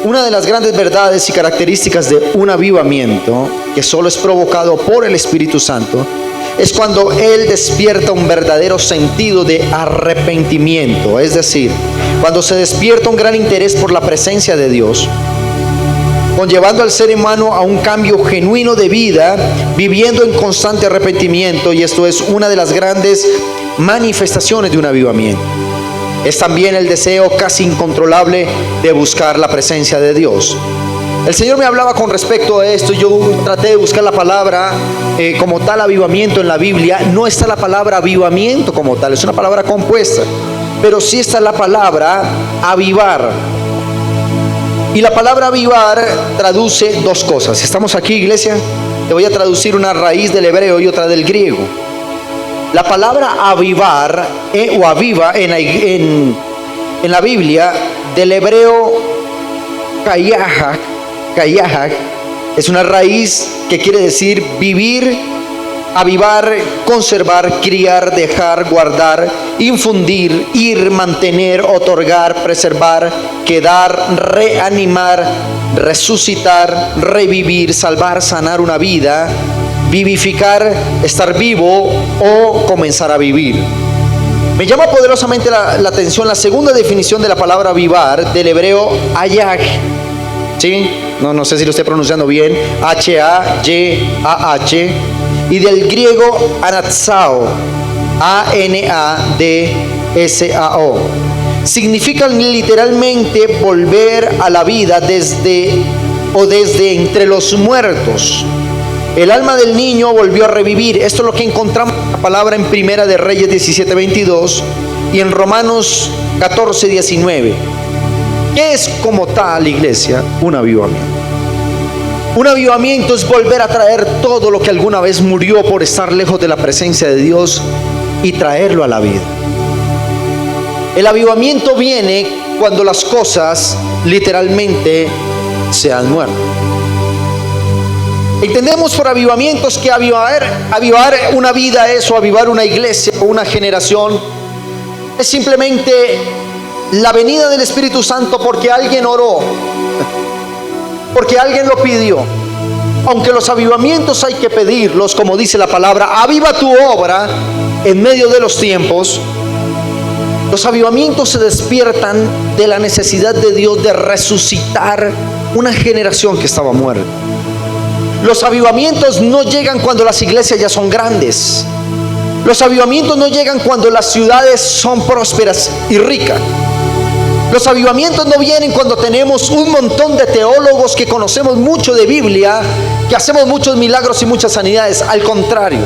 una de las grandes verdades y características de un avivamiento, que solo es provocado por el Espíritu Santo, es cuando Él despierta un verdadero sentido de arrepentimiento. Es decir, cuando se despierta un gran interés por la presencia de Dios, conllevando al ser humano a un cambio genuino de vida, viviendo en constante arrepentimiento. Y esto es una de las grandes manifestaciones de un avivamiento. Es también el deseo casi incontrolable de buscar la presencia de Dios. El Señor me hablaba con respecto a esto. Yo traté de buscar la palabra como tal avivamiento en la Biblia. No está la palabra avivamiento como tal, es una palabra compuesta, pero sí está la palabra avivar. Y la palabra avivar traduce dos cosas. ¿Estamos aquí, iglesia? Te voy a traducir una raíz del hebreo y otra del griego. La palabra avivar o aviva en la Biblia, del hebreo kayahak, es una raíz que quiere decir vivir, avivar, conservar, criar, dejar, guardar, infundir, ir, mantener, otorgar, preservar, quedar, reanimar, resucitar, revivir, salvar, sanar una vida, vivificar, estar vivo o comenzar a vivir. Me llama poderosamente la atención la segunda definición de la palabra avivar, del hebreo ayah. ¿Sí? No sé si lo estoy pronunciando bien. H-A-Y-A-H. Y del griego anatsao, A-N-A-D-S-A-O. Significa literalmente volver a la vida desde entre los muertos. El alma del niño volvió a revivir. Esto es lo que encontramos en la palabra en Primera de Reyes 17:22 y en Romanos 14:19. ¿Qué es como tal, iglesia? Un avivamiento. Un avivamiento es volver a traer todo lo que alguna vez murió por estar lejos de la presencia de Dios y traerlo a la vida. El avivamiento viene cuando las cosas literalmente se han muerto. Entendemos por avivamientos que avivar una vida es, o avivar una iglesia o una generación, es simplemente la venida del Espíritu Santo porque alguien oró, porque alguien lo pidió. Aunque los avivamientos hay que pedirlos, como dice la palabra, aviva tu obra en medio de los tiempos. Los avivamientos se despiertan de la necesidad de Dios de resucitar una generación que estaba muerta. Los avivamientos no llegan cuando las iglesias ya son grandes. Los avivamientos no llegan cuando las ciudades son prósperas y ricas. Los avivamientos no vienen cuando tenemos un montón de teólogos que conocemos mucho de Biblia, que hacemos muchos milagros y muchas sanidades. Al contrario,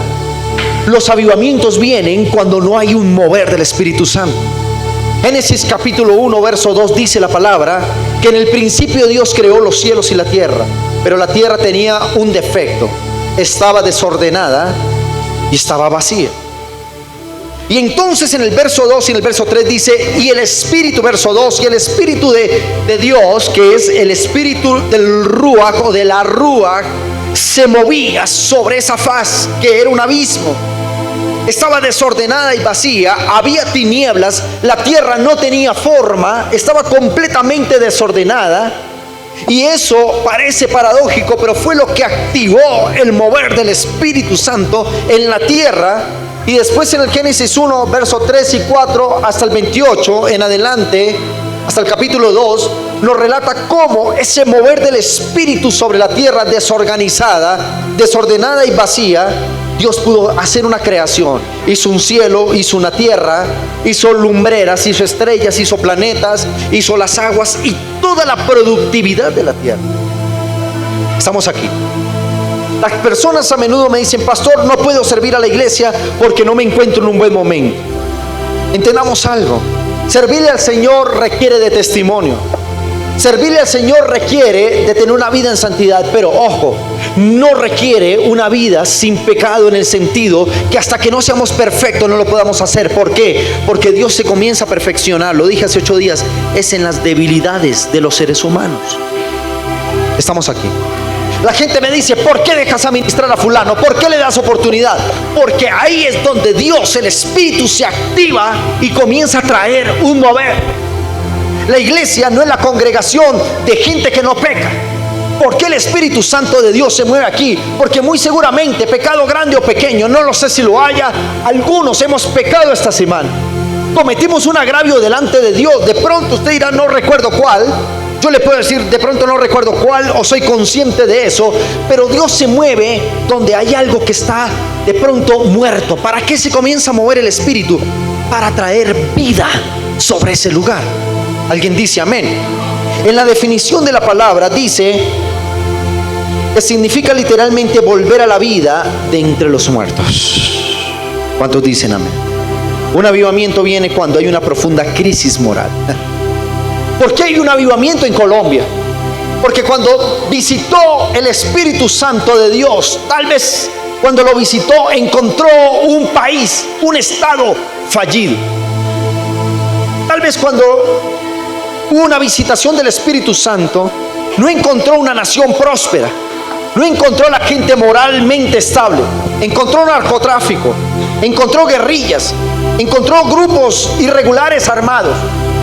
los avivamientos vienen cuando no hay un mover del Espíritu Santo. Génesis capítulo 1 verso 2 dice la palabra que en el principio Dios creó los cielos y la tierra, pero la tierra tenía un defecto: estaba desordenada y estaba vacía. Y entonces en el verso 2 y en el verso 3 dice, y el Espíritu, verso 2, y el Espíritu de Dios, que es el Espíritu del Ruach o de la Ruach, se movía sobre esa faz que era un abismo. Estaba desordenada y vacía, había tinieblas, la tierra no tenía forma, estaba completamente desordenada. Y eso parece paradójico, pero fue lo que activó el mover del Espíritu Santo en la tierra. Y después en el Génesis 1, verso 3 y 4 hasta el 28 en adelante, hasta el capítulo 2, nos relata cómo ese mover del Espíritu sobre la tierra desorganizada, desordenada y vacía, Dios pudo hacer una creación. Hizo un cielo, hizo una tierra, hizo lumbreras, hizo estrellas, hizo planetas, hizo las aguas y toda la productividad de la tierra. Estamos aquí. Las personas a menudo me dicen, pastor, no puedo servir a la iglesia porque no me encuentro en un buen momento. Entendamos algo: servirle al Señor requiere de testimonio. Servirle al Señor requiere de tener una vida en santidad, pero ojo, no requiere una vida sin pecado, en el sentido que hasta que no seamos perfectos no lo podamos hacer. ¿Por qué? Porque Dios se comienza a perfeccionar, lo dije hace 8 días, es en las debilidades de los seres humanos. Estamos aquí. La gente me dice, ¿por qué dejas administrar a fulano? ¿Por qué le das oportunidad? Porque ahí es donde Dios, el Espíritu, se activa y comienza a traer un mover. La iglesia no es la congregación de gente que no peca. ¿Por qué el Espíritu Santo de Dios se mueve aquí? Porque muy seguramente, pecado grande o pequeño, no lo sé si lo haya, algunos hemos pecado esta semana. Cometimos un agravio delante de Dios. De pronto usted dirá, no recuerdo cuál. Yo le puedo decir, de pronto no recuerdo cuál, o soy consciente de eso. Pero Dios se mueve donde hay algo que está de pronto muerto. ¿Para qué se comienza a mover el Espíritu? Para traer vida sobre ese lugar. Alguien dice amén. En la definición de la palabra dice que significa literalmente volver a la vida de entre los muertos. ¿Cuántos dicen amén? Un avivamiento viene cuando hay una profunda crisis moral. ¿Por qué hay un avivamiento en Colombia? Porque cuando visitó el Espíritu Santo de Dios, tal vez cuando lo visitó encontró un país, un estado fallido. Tal vez cuando hubo una visitación del Espíritu Santo, no encontró una nación próspera, no encontró a la gente moralmente estable, encontró narcotráfico, encontró guerrillas, encontró grupos irregulares armados,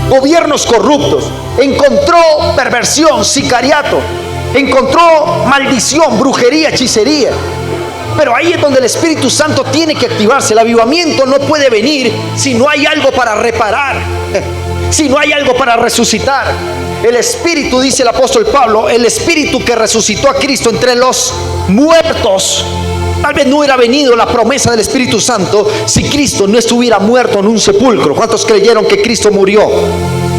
gobiernos corruptos, encontró perversión, sicariato, encontró maldición, brujería, hechicería. Pero ahí es donde el Espíritu Santo tiene que activarse. El avivamiento no puede venir si no hay algo para reparar, si no hay algo para resucitar. El Espíritu, dice el apóstol Pablo, el Espíritu que resucitó a Cristo entre los muertos. Tal vez no hubiera venido la promesa del Espíritu Santo si Cristo no estuviera muerto en un sepulcro. ¿Cuántos creyeron que Cristo murió,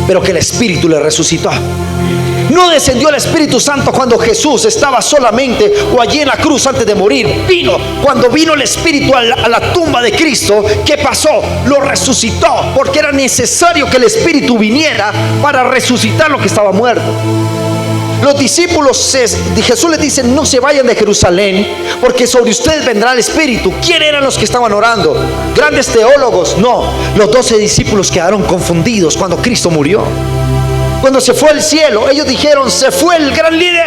pero que el Espíritu le resucitó? No descendió el Espíritu Santo cuando Jesús estaba solamente o allí en la cruz antes de morir. Vino cuando vino el Espíritu a la tumba de Cristo. ¿Qué pasó? Lo resucitó, porque era necesario que el Espíritu viniera para resucitar lo que estaba muerto. Los discípulos, Jesús les dice, no se vayan de Jerusalén, porque sobre ustedes vendrá el Espíritu. ¿Quién eran los que estaban orando? ¿Grandes teólogos? No, los 12 discípulos quedaron confundidos cuando Cristo murió. Cuando se fue al cielo, ellos dijeron, se fue el gran líder,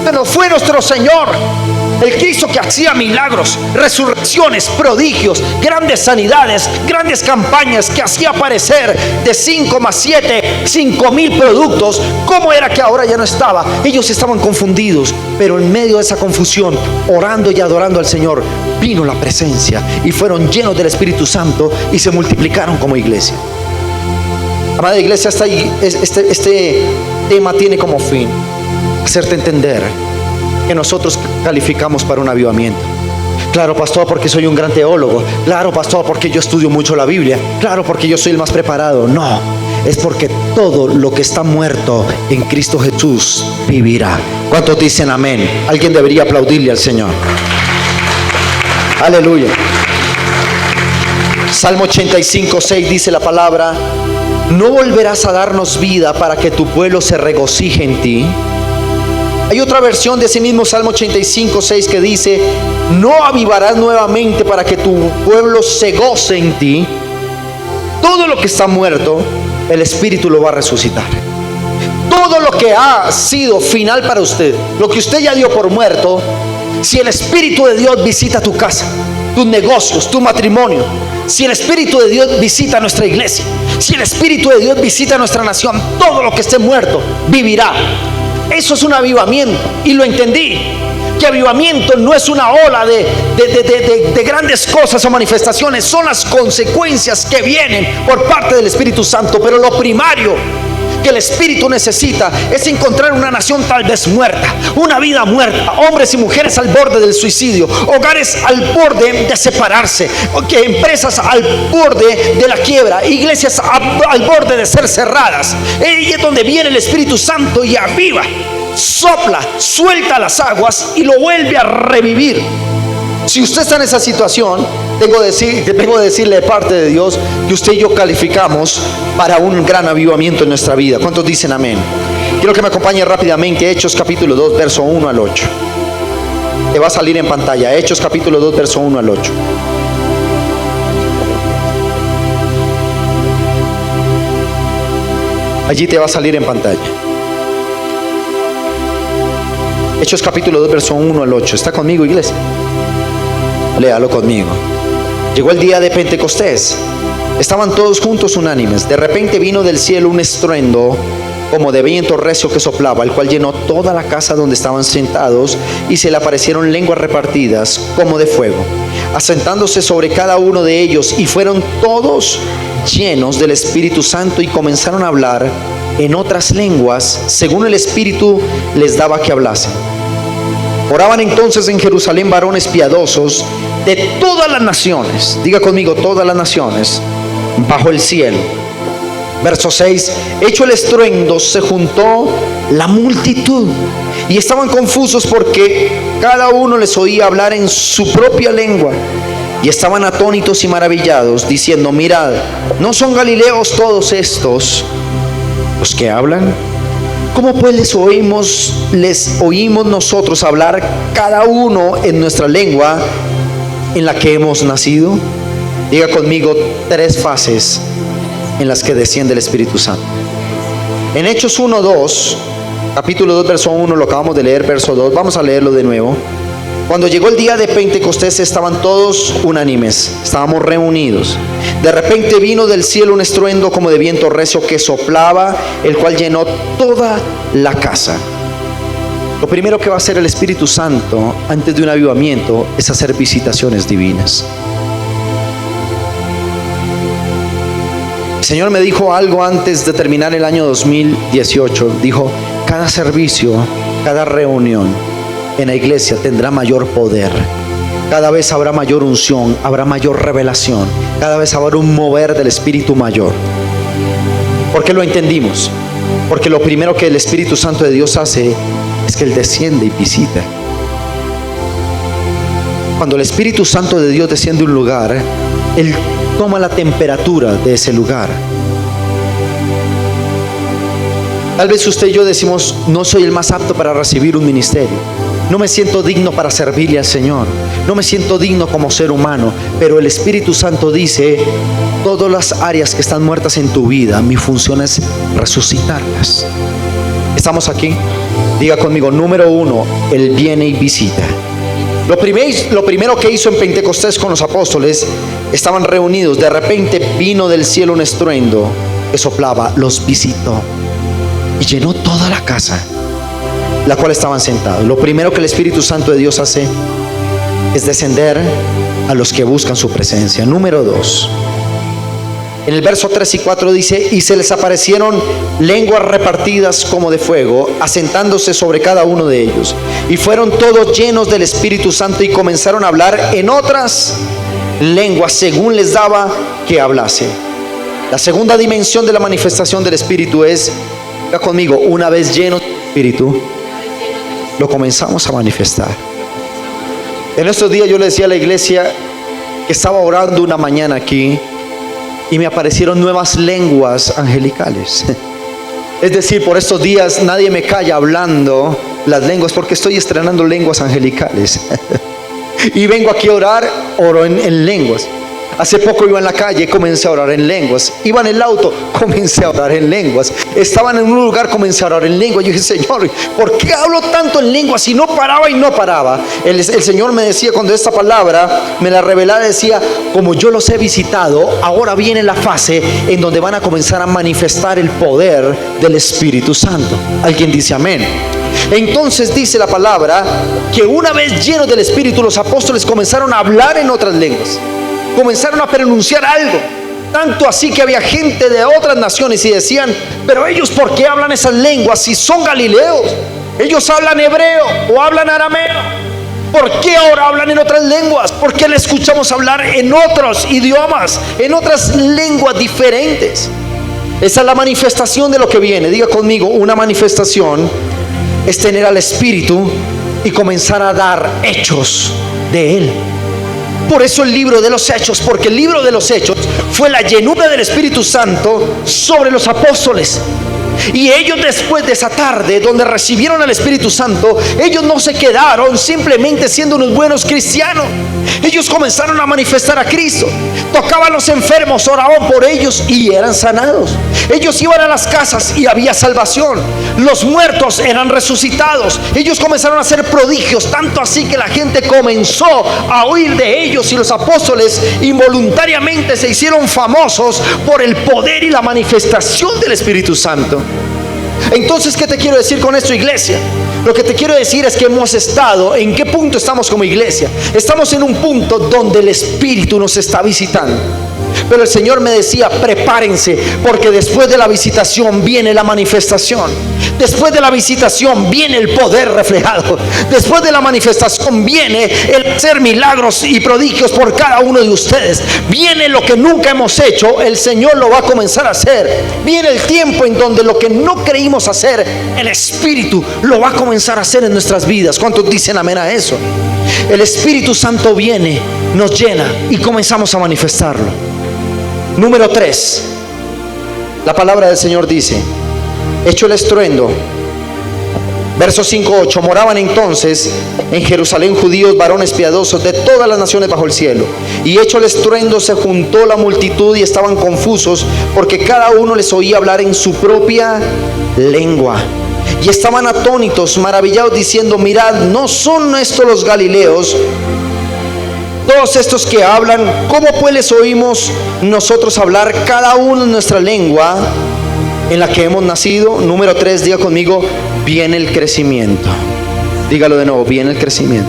pero fue nuestro Señor, el Cristo que hacía milagros, resurrecciones, prodigios, grandes sanidades, grandes campañas, que hacía aparecer de 5 más 7, 5,000 productos. ¿Cómo era que ahora ya no estaba? Ellos estaban confundidos, pero en medio de esa confusión, orando y adorando al Señor, vino la presencia y fueron llenos del Espíritu Santo y se multiplicaron como iglesia. Amada iglesia, este tema tiene como fin hacerte entender que nosotros calificamos para un avivamiento. Claro, pastor, porque soy un gran teólogo. Claro, pastor, porque yo estudio mucho la Biblia. Claro, porque yo soy el más preparado. No, es porque todo lo que está muerto en Cristo Jesús vivirá. ¿Cuántos dicen amén? Alguien debería aplaudirle al Señor. Aleluya. Salmo 85:6 dice la palabra: no volverás a darnos vida para que tu pueblo se regocije en ti. Hay otra versión de ese mismo Salmo 85:6 que dice: no avivarás nuevamente para que tu pueblo se goce en ti. Todo lo que está muerto, el Espíritu lo va a resucitar. Todo lo que ha sido final para usted, lo que usted ya dio por muerto, si el Espíritu de Dios visita tu casa, tus negocios, tu matrimonio, si el Espíritu de Dios visita nuestra iglesia, si el Espíritu de Dios visita nuestra nación, todo lo que esté muerto vivirá. Eso es un avivamiento, y lo entendí, que avivamiento no es una ola de grandes cosas o manifestaciones, son las consecuencias que vienen por parte del Espíritu Santo. Pero lo primario que el Espíritu necesita es encontrar una nación tal vez muerta, una vida muerta, hombres y mujeres al borde del suicidio, hogares al borde de separarse, empresas al borde de la quiebra, iglesias al borde de ser cerradas. Ahí es donde viene el Espíritu Santo y aviva, sopla, suelta las aguas y lo vuelve a revivir. Si usted está en esa situación, tengo que decirle de parte de Dios que usted y yo calificamos para un gran avivamiento en nuestra vida. ¿Cuántos dicen amén? Quiero que me acompañe rápidamente Hechos capítulo 2, verso 1 al 8. Te va a salir en pantalla, Hechos capítulo 2, verso 1 al 8. Allí te va a salir en pantalla. Hechos capítulo 2, verso 1 al 8. ¿Está conmigo, iglesia? Léalo conmigo. Llegó el día de Pentecostés Estaban todos juntos unánimes. De repente vino del cielo un estruendo como de viento recio que soplaba, el cual llenó toda la casa donde estaban sentados, y se le aparecieron lenguas repartidas como de fuego, asentándose sobre cada uno de ellos, y fueron todos llenos del Espíritu Santo y comenzaron a hablar en otras lenguas según el Espíritu les daba que hablasen. Oraban entonces en Jerusalén varones piadosos de todas las naciones, diga conmigo, todas las naciones bajo el cielo. Verso 6: hecho el estruendo, se juntó la multitud y estaban confusos porque cada uno les oía hablar en su propia lengua, y estaban atónitos y maravillados, diciendo: mirad, ¿no son galileos todos estos los que hablan? ¿Cómo pues les oímos nosotros hablar cada uno en nuestra lengua en la que hemos nacido? Diga conmigo, 3 fases en las que desciende el Espíritu Santo. En Hechos 1:2, capítulo 2, verso 1, lo acabamos de leer, verso 2, vamos a leerlo de nuevo. Cuando llegó el día de Pentecostés, estaban todos unánimes, estábamos reunidos. De repente vino del cielo un estruendo como de viento recio que soplaba, el cual llenó toda la casa. Lo primero que va a hacer el Espíritu Santo antes de un avivamiento es hacer visitaciones divinas. El Señor me dijo algo antes de terminar el año 2018. Dijo: cada servicio, cada reunión en la iglesia tendrá mayor poder. Cada vez habrá mayor unción, habrá mayor revelación, cada vez habrá un mover del Espíritu mayor. ¿Por qué lo entendimos? Porque lo primero que el Espíritu Santo de Dios hace es que Él desciende y visita. Cuando el Espíritu Santo de Dios desciende a un lugar, Él toma la temperatura de ese lugar. Tal vez usted y yo decimos: no soy el más apto para recibir un ministerio, no me siento digno para servirle al Señor, no me siento digno como ser humano. Pero el Espíritu Santo dice: todas las áreas que están muertas en tu vida, mi función es resucitarlas. ¿Estamos aquí? Diga conmigo, número 1, Él viene y visita. Lo primero que hizo en Pentecostés con los apóstoles, estaban reunidos, de repente vino del cielo un estruendo que soplaba, los visitó y llenó toda la casa, la cual estaban sentados. Lo primero que el Espíritu Santo de Dios hace es descender a los que buscan su presencia. Número 2, en el verso 3 y 4 dice: y se les aparecieron lenguas repartidas como de fuego, asentándose sobre cada uno de ellos, y fueron todos llenos del Espíritu Santo y comenzaron a hablar en otras lenguas según les daba que hablase. La segunda dimensión de la manifestación del Espíritu es, diga conmigo, una vez lleno del Espíritu, lo comenzamos a manifestar. En estos días yo le decía a la iglesia que estaba orando una mañana aquí y me aparecieron nuevas lenguas angelicales. Es decir, por estos días nadie me calla hablando las lenguas, porque estoy estrenando lenguas angelicales. Y vengo aquí a orar, oro en lenguas. Hace poco iba en la calle, comencé a orar en lenguas. Iba en el auto, comencé a orar en lenguas. Estaban en un lugar, comencé a orar en lenguas. Yo dije: Señor, ¿por qué hablo tanto en lenguas? Y no paraba y no paraba. El Señor me decía, cuando esta palabra me la revelaba, decía: como yo los he visitado, ahora viene la fase en donde van a comenzar a manifestar el poder del Espíritu Santo. ¿Alguien dice amén? Entonces dice la palabra que una vez llenos del Espíritu, los apóstoles comenzaron a hablar en otras lenguas. Comenzaron a pronunciar algo, tanto así que había gente de otras naciones y decían: pero ellos, ¿por qué hablan esas lenguas si son galileos? Ellos hablan hebreo o hablan arameo. ¿Por qué ahora hablan en otras lenguas? ¿Por qué le escuchamos hablar en otros idiomas, en otras lenguas diferentes? Esa es la manifestación de lo que viene. Diga conmigo, una manifestación es tener al Espíritu y comenzar a dar hechos de Él. Por eso el libro de los Hechos, porque el libro de los Hechos fue la llenura del Espíritu Santo sobre los apóstoles. Y ellos, después de esa tarde donde recibieron al Espíritu Santo, ellos no se quedaron simplemente siendo unos buenos cristianos. Ellos comenzaron a manifestar a Cristo. Tocaban a los enfermos, oraban por ellos y eran sanados. Ellos iban a las casas y había salvación. Los muertos eran resucitados. Ellos comenzaron a hacer prodigios, tanto así que la gente comenzó a oír de ellos, y los apóstoles involuntariamente se hicieron famosos por el poder y la manifestación del Espíritu Santo. Entonces, ¿qué te quiero decir con esto, iglesia? Lo que te quiero decir es que hemos estado, ¿en qué punto estamos como iglesia? Estamos en un punto donde el Espíritu nos está visitando. Pero el Señor me decía: prepárense, porque después de la visitación viene la manifestación. Después de la visitación viene el poder reflejado. Después de la manifestación viene el hacer milagros y prodigios por cada uno de ustedes. Viene lo que nunca hemos hecho, el Señor lo va a comenzar a hacer. Viene el tiempo en donde lo que no creímos hacer, el Espíritu lo va a comenzar a hacer en nuestras vidas. ¿Cuántos dicen amén a eso? El Espíritu Santo viene, nos llena y comenzamos a manifestarlo. Número 3, la palabra del Señor dice: hecho el estruendo, versos 5-8, moraban entonces en Jerusalén judíos, varones piadosos de todas las naciones bajo el cielo. Y hecho el estruendo, se juntó la multitud y estaban confusos, porque cada uno les oía hablar en su propia lengua. Y estaban atónitos, maravillados, diciendo: mirad, ¿no son estos los galileos, todos estos que hablan? ¿Cómo pues les oímos nosotros hablar cada uno en nuestra lengua en la que hemos nacido? Número 3, diga conmigo: viene el crecimiento. Dígalo de nuevo: viene el crecimiento.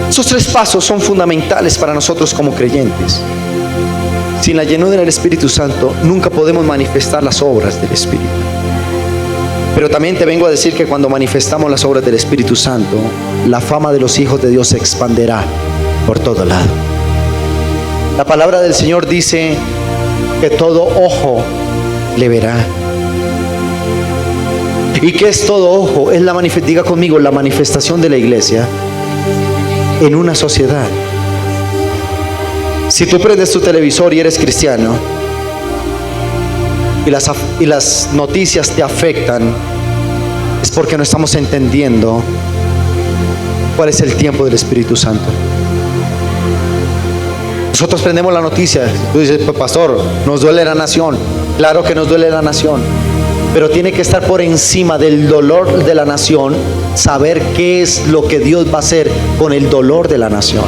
Esos 3 pasos son fundamentales para nosotros como creyentes. Sin la llenura del Espíritu Santo nunca podemos manifestar las obras del Espíritu. Pero también te vengo a decir que cuando manifestamos las obras del Espíritu Santo, la fama de los hijos de Dios se expanderá por todo lado. La palabra del Señor dice que todo ojo le verá. ¿Y qué es todo ojo? Es la diga conmigo, la manifestación de la iglesia en una sociedad. Si tú prendes tu televisor y eres cristiano y las noticias te afectan, es porque no estamos entendiendo cuál es el tiempo del Espíritu Santo. Nosotros prendemos la noticia, tú dices: pastor, nos duele la nación. Claro que nos duele la nación, pero tiene que estar por encima del dolor de la nación, saber qué es lo que Dios va a hacer con el dolor de la nación.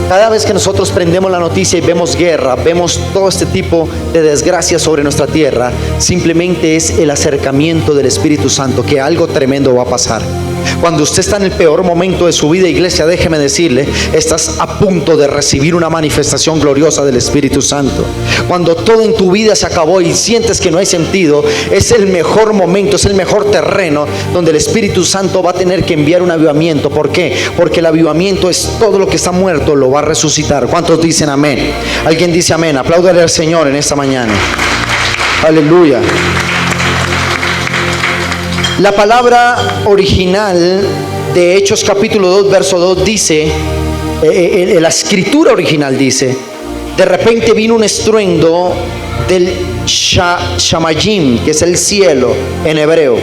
Cada vez que nosotros prendemos la noticia y vemos guerra, vemos todo este tipo de desgracias sobre nuestra tierra, simplemente es el acercamiento del Espíritu Santo, que algo tremendo va a pasar. Cuando usted está en el peor momento de su vida, iglesia, déjeme decirle, estás a punto de recibir una manifestación gloriosa del Espíritu Santo. Cuando todo en tu vida se acabó y sientes que no hay sentido, es el mejor momento, es el mejor terreno donde el Espíritu Santo va a tener que enviar un avivamiento. ¿Por qué? Porque el avivamiento es todo lo que está muerto, lo va a resucitar. ¿Cuántos dicen amén? Alguien dice amén. Apláudale al Señor en esta mañana. Aleluya. La palabra original de Hechos capítulo 2 verso 2 dice, la escritura original dice: de repente vino un estruendo del shamayim, que es el cielo en hebreo,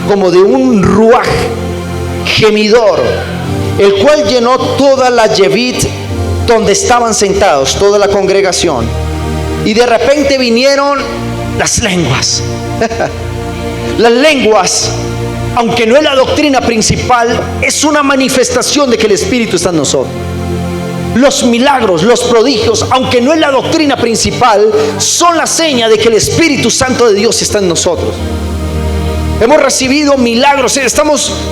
como de un ruaj gemidor, el cual llenó toda la yevit donde estaban sentados, toda la congregación. Y de repente vinieron las lenguas. Las lenguas, aunque no es la doctrina principal, es una manifestación de que el Espíritu está en nosotros. Los milagros, los prodigios, aunque no es la doctrina principal, son la seña de que el Espíritu Santo de Dios está en nosotros. Hemos recibido milagros.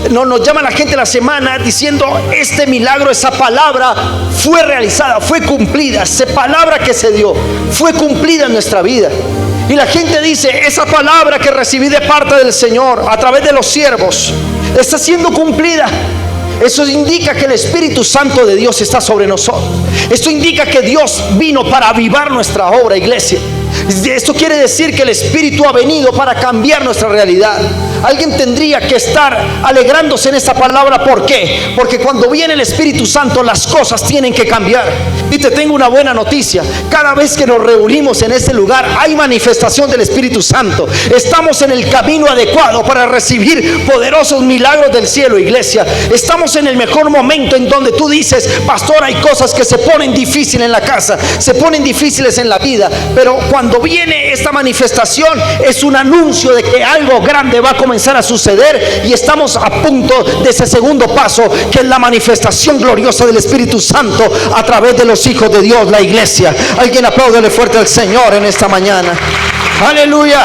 Nos llama la gente la semana diciendo: este milagro, esa palabra fue realizada, fue cumplida. Esa palabra que se dio fue cumplida en nuestra vida. Y la gente dice: esa palabra que recibí de parte del Señor a través de los siervos está siendo cumplida. Eso indica que el Espíritu Santo de Dios está sobre nosotros. Esto indica que Dios vino para avivar nuestra obra, iglesia. Esto quiere decir que el Espíritu ha venido para cambiar nuestra realidad. Alguien tendría que estar alegrándose en esta palabra. ¿Por qué? Porque cuando viene el Espíritu Santo, las cosas tienen que cambiar. Y te tengo una buena noticia: cada vez que nos reunimos en este lugar hay manifestación del Espíritu Santo. Estamos en el camino adecuado para recibir poderosos milagros del cielo, iglesia. Estamos en el mejor momento en donde tú dices: pastor, hay cosas que se ponen difíciles en la casa, se ponen difíciles en la vida, pero cuando viene esta manifestación es un anuncio de que algo grande va a comenzar a suceder, y estamos a punto de ese segundo paso, que es la manifestación gloriosa del Espíritu Santo a través de los hijos de Dios, la iglesia. Alguien apláudele fuerte al Señor en esta mañana. Aleluya.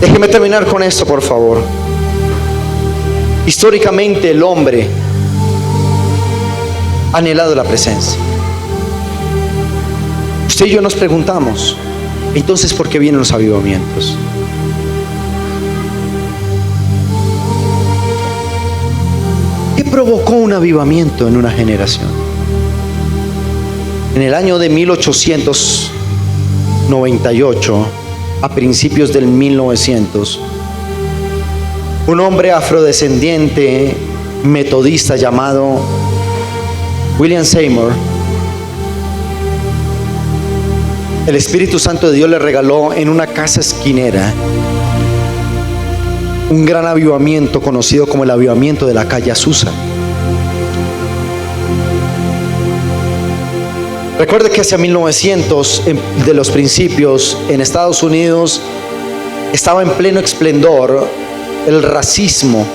Déjeme terminar con esto, por favor. Históricamente el hombre ha anhelado la presencia. Usted y yo nos preguntamos: entonces, ¿por qué vienen los avivamientos? ¿Qué provocó un avivamiento en una generación? En el año de 1898, a principios del 1900, un hombre afrodescendiente metodista llamado William Seymour, el Espíritu Santo de Dios le regaló en una casa esquinera un gran avivamiento conocido como el avivamiento de la calle Azusa. Recuerde que hacia 1900, de los principios, en Estados Unidos estaba en pleno esplendor el racismo,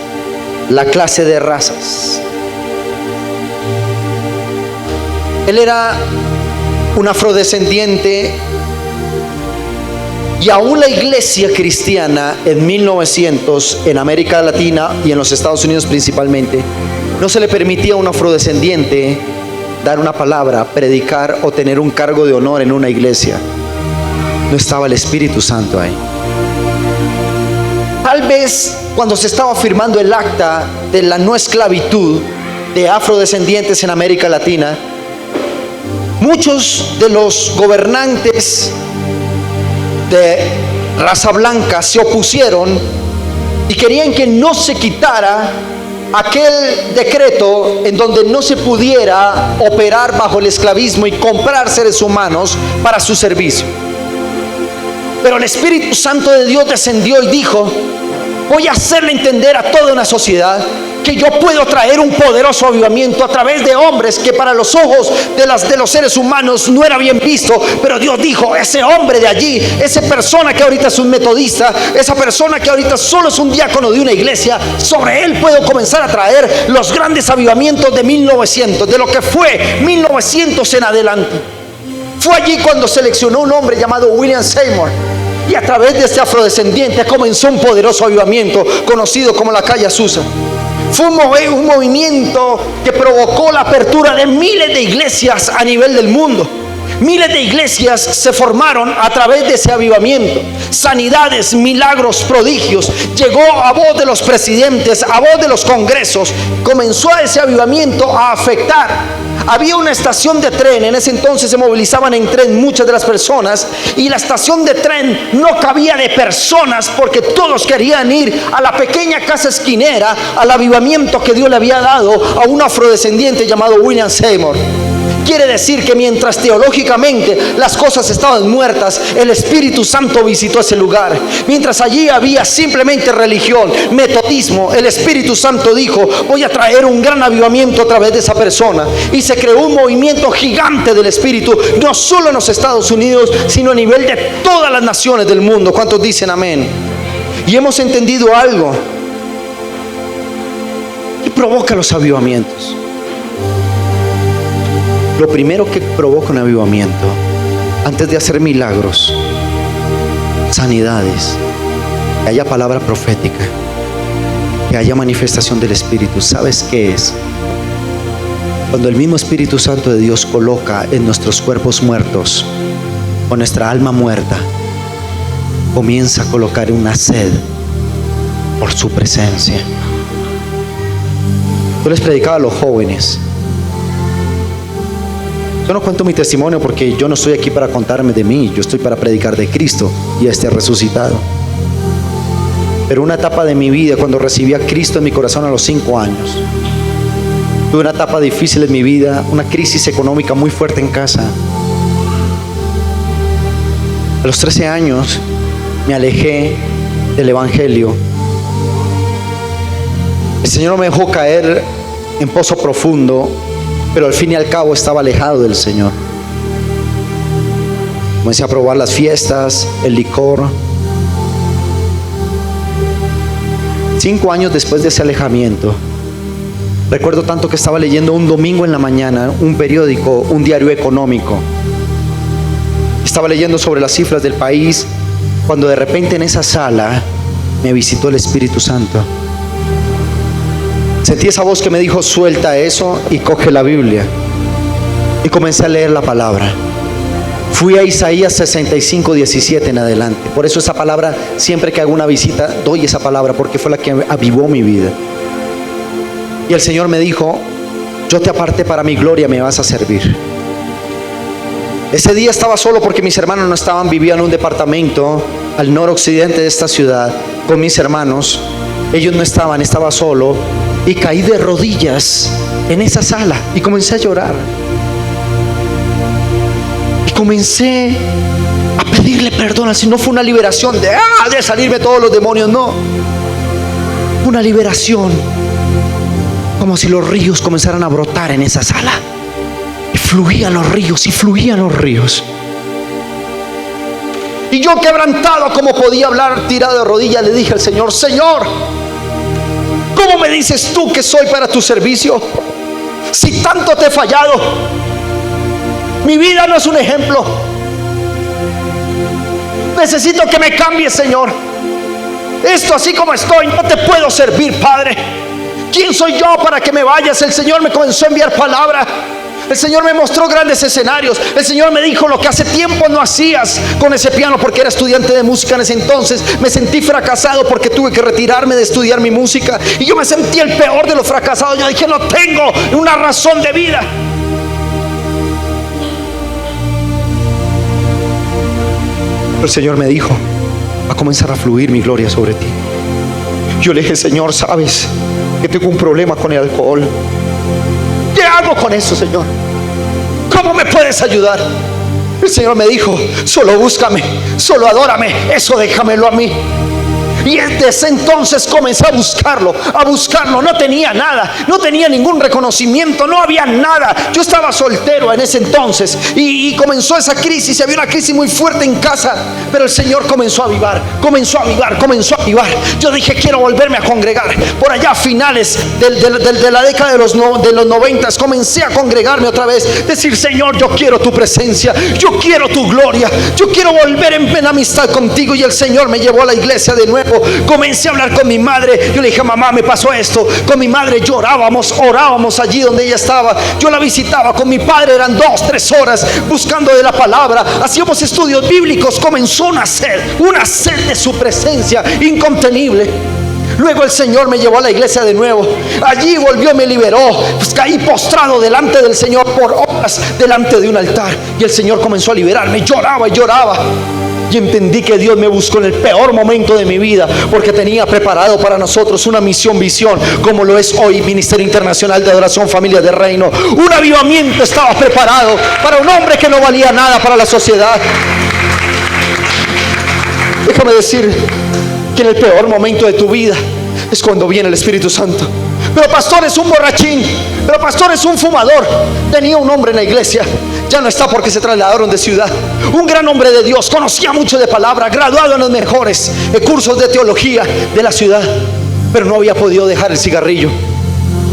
la clase de razas. Él era un afrodescendiente, y aún la iglesia cristiana en 1900, en América Latina y en los Estados Unidos principalmente, no se le permitía a un afrodescendiente dar una palabra, predicar o tener un cargo de honor en una iglesia. No estaba el Espíritu Santo ahí. Tal vez cuando se estaba firmando el acta de la no esclavitud de afrodescendientes en América Latina, muchos de los gobernantes de raza blanca se opusieron y querían que no se quitara aquel decreto en donde no se pudiera operar bajo el esclavismo y comprar seres humanos para su servicio. Pero el Espíritu Santo de Dios descendió y dijo: voy a hacerle entender a toda una sociedad que yo puedo traer un poderoso avivamiento a través de hombres que para los ojos de los seres humanos no era bien visto, pero Dios dijo: ese hombre de allí, esa persona que ahorita es un metodista, esa persona que ahorita solo es un diácono de una iglesia, sobre él puedo comenzar a traer los grandes avivamientos de 1900, de lo que fue 1900 en adelante. Fue allí cuando seleccionó un hombre llamado William Seymour, y a través de este afrodescendiente comenzó un poderoso avivamiento conocido como la calle Azusa. Fue un movimiento que provocó la apertura de miles de iglesias a nivel del mundo. Miles de iglesias se formaron a través de ese avivamiento. Sanidades, milagros, prodigios. Llegó a voz de los presidentes, a voz de los congresos. Comenzó ese avivamiento a afectar. Había una estación de tren, en ese entonces se movilizaban en tren muchas de las personas, y la estación de tren no cabía de personas porque todos querían ir a la pequeña casa esquinera, al avivamiento que Dios le había dado a un afrodescendiente llamado William Seymour. Quiere decir que mientras teológicamente las cosas estaban muertas, el Espíritu Santo visitó ese lugar. Mientras allí había simplemente religión, metodismo, el Espíritu Santo dijo: voy a traer un gran avivamiento a través de esa persona. Y se creó un movimiento gigante del Espíritu, no solo en los Estados Unidos, sino a nivel de todas las naciones del mundo. ¿Cuántos dicen amén? Y hemos entendido algo. ¿Qué provoca los avivamientos? Lo primero que provoca un avivamiento, antes de hacer milagros, sanidades, que haya palabra profética, que haya manifestación del Espíritu, ¿sabes qué es? Cuando el mismo Espíritu Santo de Dios coloca en nuestros cuerpos muertos, o nuestra alma muerta, comienza a colocar una sed por su presencia. Yo les predicaba a los jóvenes. Yo no cuento mi testimonio porque yo no estoy aquí para contarme de mí, yo estoy para predicar de Cristo y a este resucitado. Pero una etapa de mi vida, cuando recibí a Cristo en mi corazón a los 5 años, tuve una etapa difícil en mi vida, una crisis económica muy fuerte en casa. A los 13 años me alejé del Evangelio. El Señor me dejó caer en pozo profundo, pero al fin y al cabo estaba alejado del Señor. Comencé a probar las fiestas, el licor. 5 años después de ese alejamiento, recuerdo tanto que estaba leyendo un domingo en la mañana un periódico, un diario económico. Estaba leyendo sobre las cifras del país, cuando de repente en esa sala me visitó el Espíritu Santo. Sentí esa voz que me dijo: suelta eso y coge la Biblia. Y comencé a leer la palabra. Fui a Isaías 65:17 en adelante. Por eso esa palabra, siempre que hago una visita, doy esa palabra, porque fue la que avivó mi vida. Y el Señor me dijo: yo te aparté para mi gloria, me vas a servir. Ese día estaba solo porque mis hermanos no estaban, vivía en un departamento al noroccidente de esta ciudad con mis hermanos. Ellos no estaban, estaba solo, y caí de rodillas en esa sala y comencé a llorar. Y comencé a pedirle perdón. Así no fue una liberación de salirme todos los demonios, no. Una liberación, como si los ríos comenzaran a brotar en esa sala. Y fluían los ríos y fluían los ríos. Y yo, quebrantado como podía hablar, tirado de rodillas, le dije al Señor: Señor, ¿cómo me dices tú que soy para tu servicio si tanto te he fallado? Mi vida no es un ejemplo. Necesito que me cambies, Señor. Esto así como estoy, no te puedo servir, Padre. ¿Quién soy yo para que me vayas? El Señor me comenzó a enviar palabra. El Señor me mostró grandes escenarios. El Señor me dijo lo que hace tiempo no hacías con ese piano, porque era estudiante de música en ese entonces. Me sentí fracasado porque tuve que retirarme de estudiar mi música. Y yo me sentí el peor de los fracasados. Yo dije: no tengo una razón de vida. Pero el Señor me dijo: va a comenzar a fluir mi gloria sobre ti. Yo le dije: Señor, sabes que tengo un problema con el alcohol. ¿Qué hago con eso, Señor? ¿Cómo me puedes ayudar? El Señor me dijo: solo búscame, solo adórame, eso déjamelo a mí. Y desde ese entonces comencé a buscarlo. No tenía nada, no tenía ningún reconocimiento, no había nada. Yo estaba soltero en ese entonces y comenzó esa crisis. Había una crisis muy fuerte en casa, pero el Señor comenzó a avivar. Yo dije: quiero volverme a congregar. Por allá a finales de la década de los 90 comencé a congregarme otra vez. Decir: Señor, yo quiero tu presencia, yo quiero tu gloria, yo quiero volver en amistad contigo. Y el Señor me llevó a la iglesia de nuevo. Comencé a hablar con mi madre. Yo le dije: mamá, me pasó esto. Con mi madre orábamos allí donde ella estaba. Yo la visitaba. Con mi padre eran 2-3 horas buscando de la palabra. Hacíamos estudios bíblicos. Comenzó una sed de su presencia incontenible. Luego el Señor me llevó a la iglesia de nuevo. Allí volvió y me liberó. Pues caí postrado delante del Señor por horas delante de un altar. Y el Señor comenzó a liberarme. Lloraba. Y entendí que Dios me buscó en el peor momento de mi vida, porque tenía preparado para nosotros una visión, como lo es hoy Ministerio Internacional de Adoración Familia del Reino. Un avivamiento estaba preparado para un hombre que no valía nada para la sociedad. Déjame decir que en el peor momento de tu vida es cuando viene el Espíritu Santo. Pero pastor, es un borrachín. Pero pastor, es un fumador. Tenía un hombre en la iglesia, ya no está porque se trasladaron de ciudad. Un gran hombre de Dios, conocía mucho de palabra, graduado en los mejores cursos de teología de la ciudad, pero no había podido dejar el cigarrillo.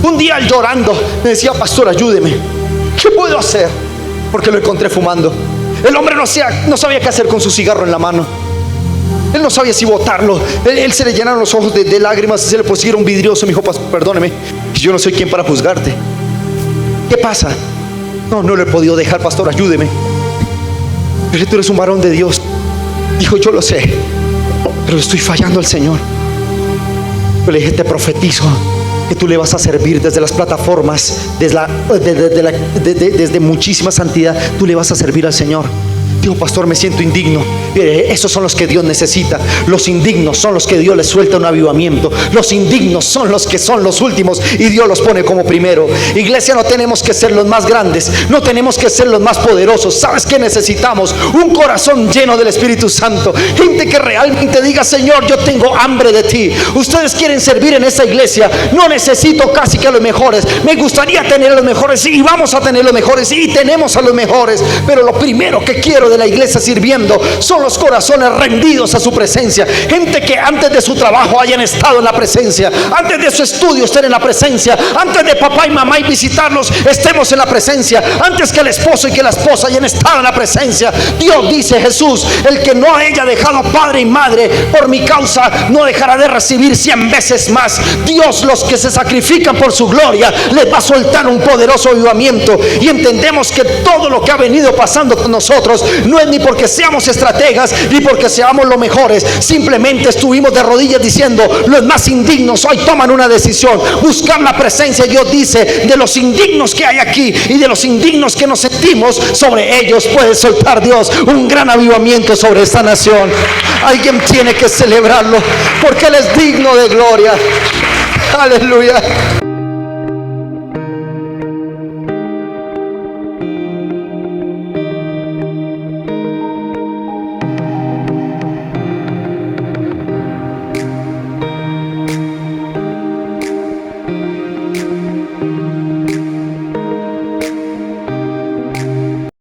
Un día, llorando, me decía: pastor, ayúdeme, ¿qué puedo hacer? Porque lo encontré fumando. El hombre no sabía qué hacer con su cigarro en la mano. Él no sabía si botarlo. Él se le llenaron los ojos de lágrimas y se le pusieron un vidrioso. Me dijo: perdóneme, yo no soy quien para juzgarte. ¿Qué pasa? No lo he podido dejar, pastor, ayúdeme. Pero tú eres un varón de Dios. Dijo: yo lo sé, pero le estoy fallando al Señor. Yo le dije: te profetizo que tú le vas a servir desde las plataformas, desde muchísima santidad. Tú le vas a servir al Señor. Dios, pastor, me siento indigno. Esos son los que Dios necesita. Los indignos son los que Dios les suelta un avivamiento. Los indignos son los que son los últimos y Dios los pone como primero. Iglesia, no tenemos que ser los más grandes, no tenemos que ser los más poderosos. ¿Sabes qué necesitamos? Un corazón lleno del Espíritu Santo. Gente que realmente diga: Señor, yo tengo hambre de ti. Ustedes quieren servir en esta iglesia. No necesito casi que a los mejores. Me gustaría tener a los mejores y vamos a tener los mejores y tenemos a los mejores. Pero lo primero que quiero de la iglesia sirviendo son los corazones rendidos a su presencia. Gente que antes de su trabajo hayan estado en la presencia, antes de su estudio estén en la presencia, antes de papá y mamá y visitarlos estemos en la presencia, antes que el esposo y que la esposa hayan estado en la presencia. Dios dice, Jesús: el que no haya dejado padre y madre por mi causa no dejará de recibir 100 veces más. Dios, los que se sacrifican por su gloria, les va a soltar un poderoso avivamiento. Y entendemos que todo lo que ha venido pasando con nosotros no es ni porque seamos estrategas ni porque seamos los mejores. Simplemente estuvimos de rodillas diciendo: los más indignos hoy toman una decisión, buscar la presencia. Dios dice: de los indignos que hay aquí y de los indignos que nos sentimos, sobre ellos puede soltar Dios un gran avivamiento sobre esta nación. Alguien tiene que celebrarlo porque Él es digno de gloria. Aleluya.